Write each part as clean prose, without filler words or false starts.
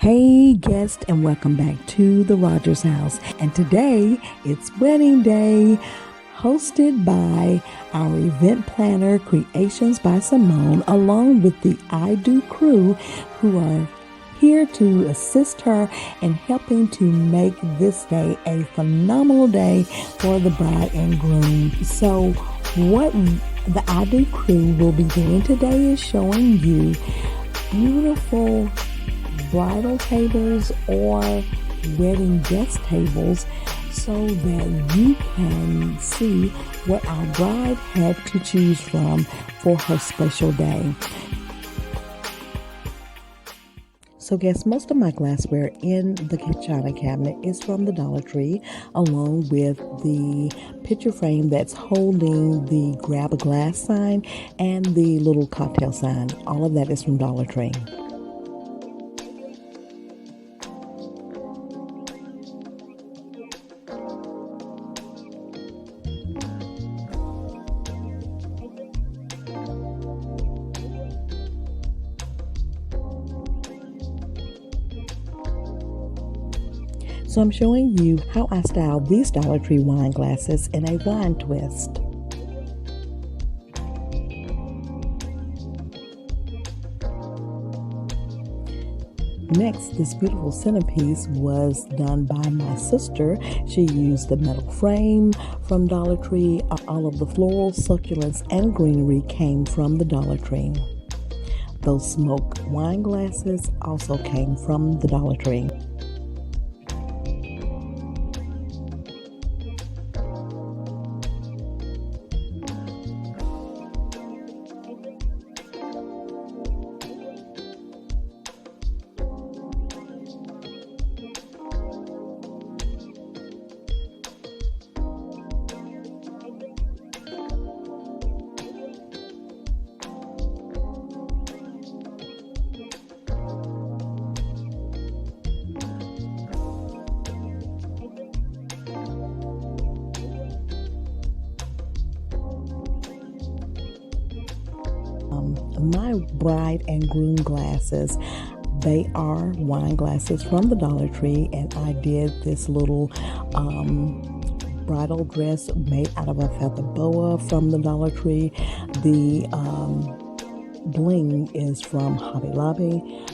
Hey guest, and welcome back to the Rodgers House. And today it's wedding day, hosted by our event planner, Creations by Simone, along with the I Do crew, who are here to assist her in helping to make this day a phenomenal day for the bride and groom. So what the I Do crew will be doing today is showing you beautiful bridal tables or wedding guest tables so that you can see what our bride had to choose from for her special day. So guess most of my glassware in the china cabinet is from the Dollar Tree, along with the picture frame that's holding the grab a glass sign and the little cocktail sign. All of that is from Dollar Tree. So I'm showing you how I styled these Dollar Tree wine glasses in a wine twist. Next, this beautiful centerpiece was done by my sister. She used the metal frame from Dollar Tree. All of the florals, succulents, and greenery came from the Dollar Tree. Those smoked wine glasses also came from the Dollar Tree. My bride and groom glasses, they are wine glasses from the Dollar Tree, and I did this little bridal dress made out of a feather boa from the Dollar Tree. The bling is from Hobby Lobby.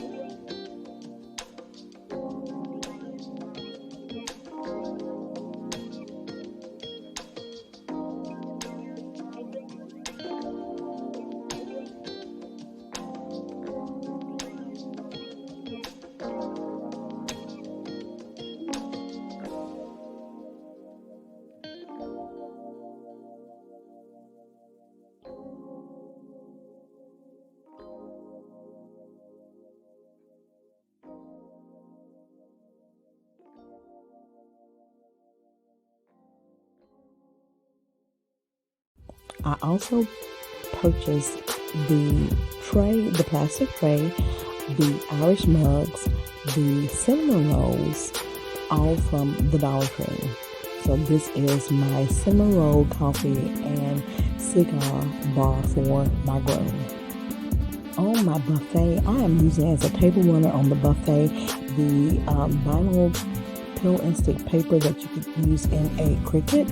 I also purchased the tray, the plastic tray, the Irish mugs, the cinnamon rolls, all from the Dollar Tree. So this is my cinnamon roll coffee and cigar bar for my groom. On my buffet, I am using as a table runner on the buffet the vinyl pill and stick paper that you could use in a Cricut.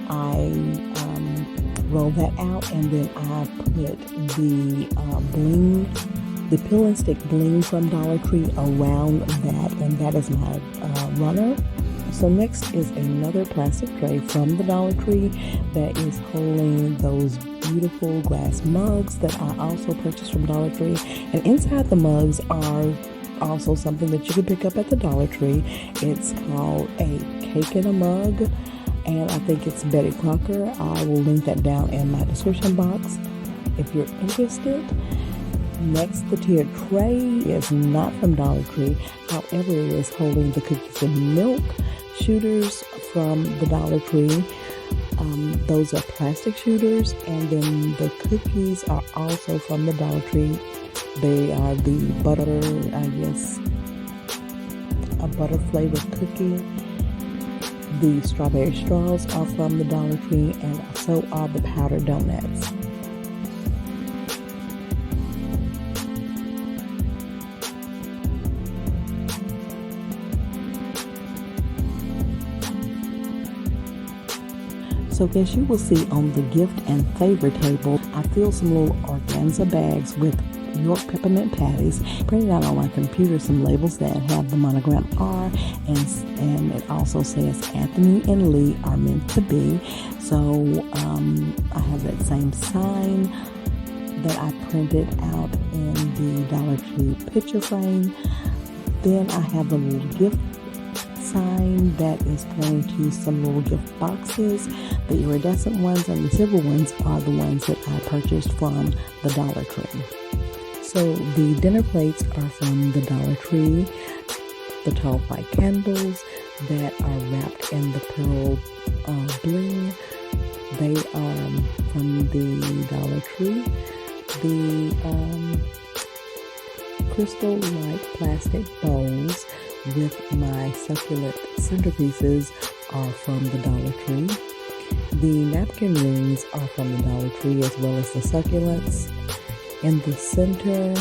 I roll that out, and then I put the bling, the pill and stick bling from Dollar Tree around that, and that is my runner. So next is another plastic tray from the Dollar Tree that is holding those beautiful glass mugs that I also purchased from Dollar Tree. And inside the mugs are also something that you can pick up at the Dollar Tree. It's called a cake in a mug, and I think it's Betty Crocker. I will link that down in my description box if you're interested. Next, the tiered tray is not from Dollar Tree. However, it is holding the cookies and milk shooters from the Dollar Tree. Those are plastic shooters, and then the cookies are also from the Dollar Tree. They are the butter, I guess, a butter flavored cookie. The strawberry straws are from the Dollar Tree, and so are the powdered donuts. So as you will see on the gift and favor table, I filled some little organza bags with York peppermint patties, printed out on my computer some labels that have the monogram R, and it also says Anthony and Lee are meant to be. So I have that same sign that I printed out in the Dollar Tree picture frame. Then I have a little gift sign that is pointing to some little gift boxes. The iridescent ones and the silver ones are the ones that I purchased from the Dollar Tree. So the dinner plates are from the Dollar Tree. The tall white candles that are wrapped in the pearl bling, they are from the Dollar Tree. The crystal-like plastic bowls with my succulent centerpieces are from the Dollar Tree. The napkin rings are from the Dollar Tree, as well as the succulents. In the center,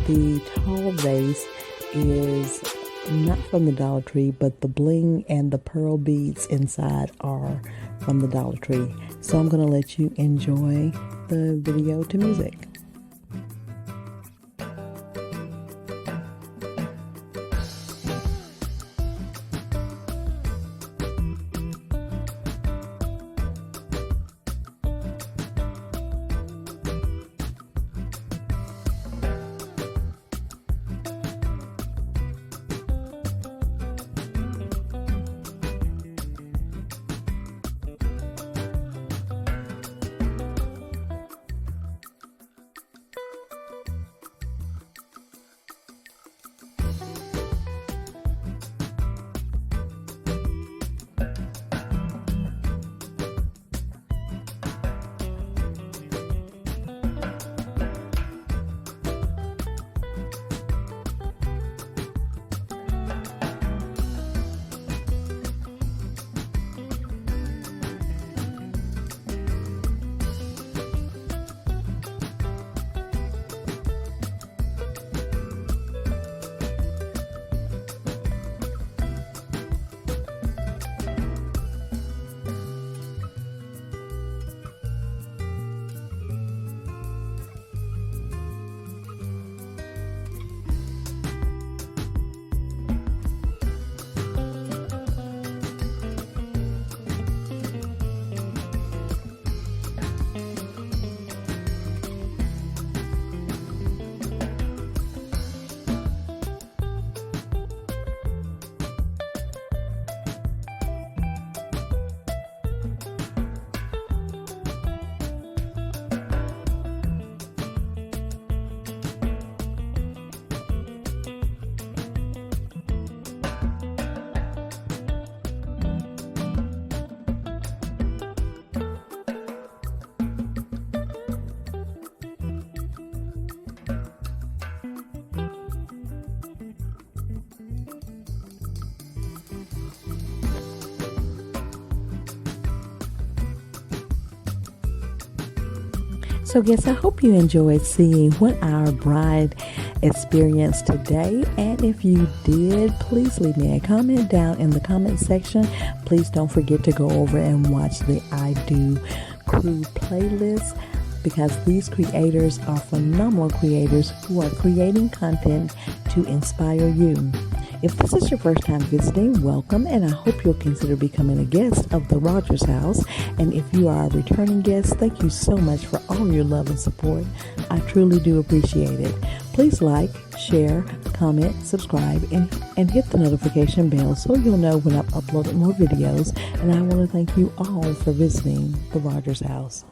the tall vase is not from the Dollar Tree, but the bling and the pearl beads inside are from the Dollar Tree. So I'm going to let you enjoy the video to music. So yes, I hope you enjoyed seeing what our bride experienced today. And if you did, please leave me a comment down in the comment section. Please don't forget to go over and watch the I Do Crew playlist, because these creators are phenomenal creators who are creating content to inspire you. If this is your first time visiting, welcome, and I hope you'll consider becoming a guest of the Rodgers House. And if you are a returning guest, thank you so much for all your love and support. I truly do appreciate it. Please like, share, comment, subscribe, and hit the notification bell so you'll know when I've uploaded more videos. And I want to thank you all for visiting the Rodgers House.